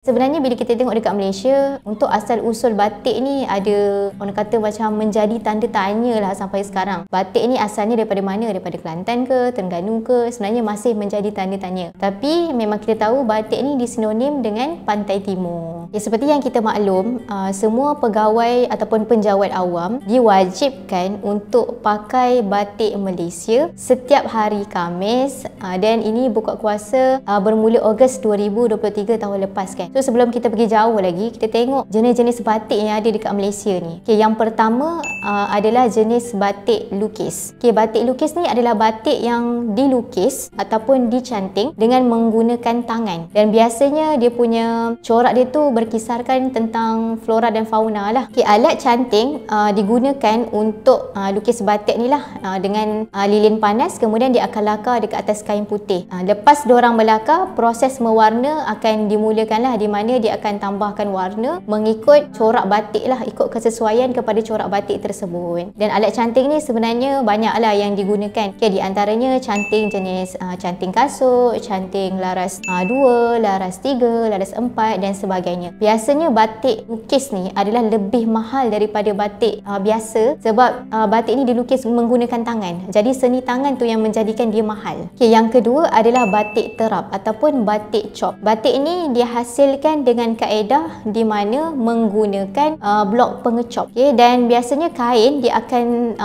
Sebenarnya bila kita tengok dekat Malaysia, untuk asal usul batik ni ada orang kata macam menjadi tanda tanya lah sampai sekarang. Batik ni asalnya daripada mana? Daripada Kelantan ke, Terengganu ke? Sebenarnya masih menjadi tanda tanya. Tapi memang kita tahu batik ni disinonim dengan Pantai Timur. Ya, seperti yang kita maklum, semua pegawai ataupun penjawat awam diwajibkan untuk pakai batik Malaysia setiap hari Khamis, dan ini buka kuasa bermula Ogos 2023 tahun lepas kan. So sebelum kita pergi jauh lagi, kita tengok jenis-jenis batik yang ada dekat Malaysia ni. Okay, yang pertama adalah jenis batik lukis. Okay, batik lukis ni adalah batik yang dilukis ataupun dicanting dengan menggunakan tangan. Dan biasanya dia punya corak dia tu berkisarkan tentang flora dan fauna lah. Okay, alat canting digunakan untuk lukis batik ni lah dengan lilin panas, kemudian dia akan lakar dekat atas kain putih. Lepas diorang melakar, proses mewarna akan dimulakan lah, di mana dia akan tambahkan warna mengikut corak batik lah, ikut kesesuaian kepada corak batik tersebut. Dan alat canting ni sebenarnya banyak lah yang digunakan. Okay, di antaranya canting jenis canting kasut, canting laras 2, laras 3, laras 4 dan sebagainya. Biasanya batik lukis ni adalah lebih mahal daripada batik biasa, sebab batik ni dilukis menggunakan tangan. Jadi seni tangan tu yang menjadikan dia mahal. Okay, yang kedua adalah batik terap ataupun batik chop. Batik ni dia hasilkan dengan kaedah di mana menggunakan blok pengecop. Okay, dan biasanya kain dia akan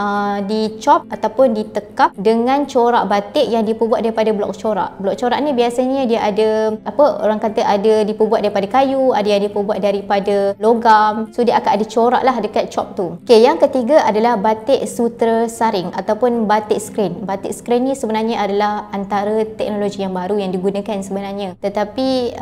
dicop ataupun ditekap dengan corak batik yang diperbuat daripada blok corak. Blok corak ni biasanya dia ada orang kata ada diperbuat daripada kayu, ada yang diperbuat daripada logam. So dia akan ada corak lah dekat chop tu. Okay, yang ketiga adalah batik sutera saring ataupun batik screen. Batik screen ni sebenarnya adalah antara teknologi yang baru yang digunakan sebenarnya. Tetapi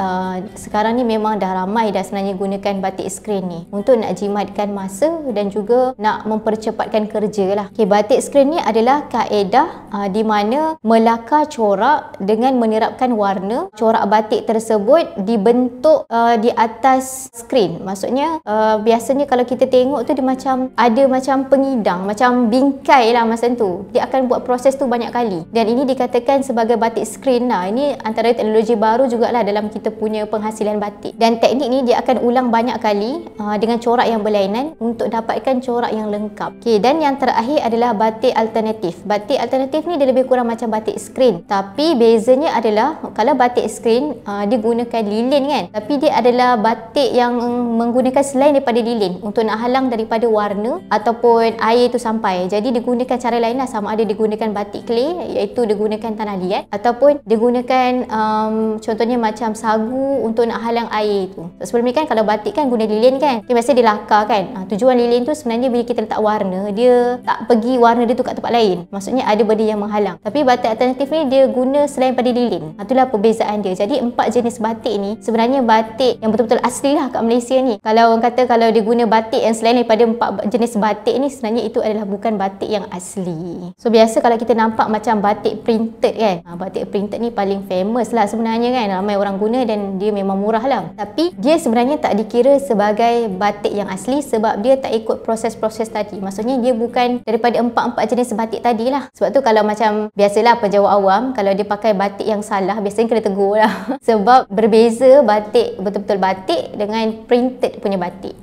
sekarang ni memang dah ramai dah sebenarnya gunakan batik screen ni untuk nak jimatkan masa dan juga nak mempercepatkan kerja lah. Okay, batik screen ni adalah kaedah di mana melakar corak dengan menerapkan warna. Corak batik tersebut dibentuk di atas skrin. Maksudnya biasanya kalau kita tengok tu dia macam ada macam pengidang, macam bingkai lah masa tu. Dia akan buat proses tu banyak kali. Dan ini dikatakan sebagai batik screen lah. Ini antara teknologi baru jugalah dalam kita punya penghasilan batik. Dan teknik ni dia akan ulang banyak kali dengan corak yang berlainan untuk dapatkan corak yang lengkap. Okay, dan yang terakhir adalah batik alternatif. Batik alternatif ni dia lebih kurang macam batik screen. Tapi bezanya adalah kalau batik screen dia gunakan lilin kan. Tapi dia adalah batik yang menggunakan selain daripada lilin untuk nak halang daripada warna ataupun air tu sampai. Jadi digunakan cara lain lah, sama ada digunakan batik clay iaitu digunakan tanah liat ataupun digunakan contohnya macam sagu untuk nak halang air tu. Sebelum ni kan kalau batik kan guna lilin kan, dia biasa dilakar kan. Tujuan lilin tu sebenarnya bila kita letak warna, dia tak pergi warna dia tu kat tempat lain. Maksudnya ada benda yang menghalang. Tapi batik alternatif ni dia guna selain pada lilin. Itulah perbezaan dia. Jadi 4 jenis batik ni sebenarnya batik yang betul-betul asli lah kat Malaysia ni. Kalau orang kata kalau dia guna batik yang selain daripada 4 jenis batik ni, sebenarnya itu adalah bukan batik yang asli. So biasa kalau kita nampak macam batik printed kan, batik printed ni paling famous lah sebenarnya kan. Ramai orang guna dan dia memang murah lah. Tapi dia sebenarnya tak dikira sebagai batik yang asli sebab dia tak ikut proses-proses tadi. Maksudnya dia bukan daripada 4 jenis batik tadi lah. Sebab tu kalau macam biasalah penjawat awam, kalau dia pakai batik yang salah, biasanya kena tegur lah. Sebab berbeza batik, betul-betul batik dengan printed punya batik.